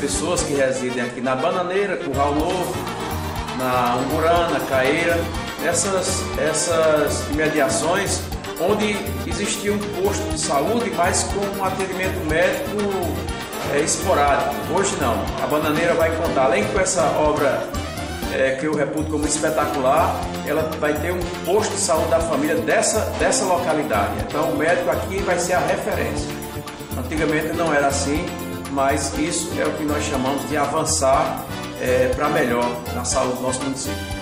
Pessoas que residem aqui na Bananeira, Curral Novo, na Umburana, Caeira, essas imediações onde existia um posto de saúde, mas com um atendimento médico esporádico. Hoje não. A Bananeira vai contar, além com essa obra que eu reputo como espetacular, ela vai ter um posto de saúde da família dessa localidade. Então o médico aqui vai ser a referência. Antigamente não era assim, mas isso é o que nós chamamos de avançar para melhor na saúde do nosso município.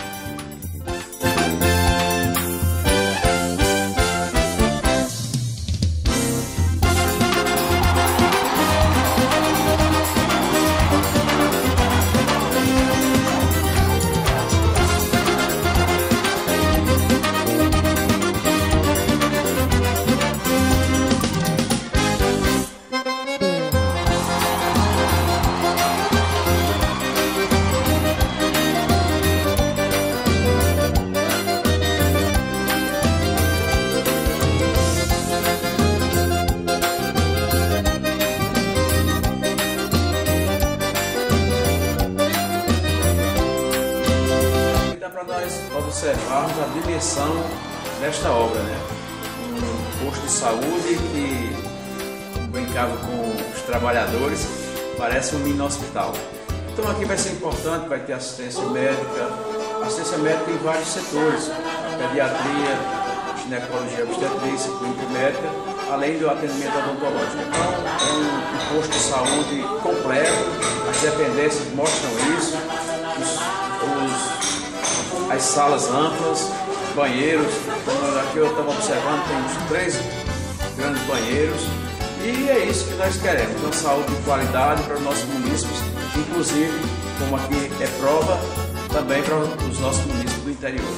Observarmos a dimensão desta obra, né? Um posto de saúde que, como brincava com os trabalhadores, parece um mini hospital. Então aqui vai ser importante, vai ter assistência médica em vários setores, a pediatria, ginecologia, obstetrícia, clínica médica, além do atendimento odontológico. Então é um posto de saúde completo, as dependências mostram isso, as salas amplas, banheiros, como aqui eu estava observando, tem uns 3 grandes banheiros, e é isso que nós queremos, uma saúde de qualidade para os nossos munícipes, inclusive, como aqui é prova, também para os nossos munícipes do interior.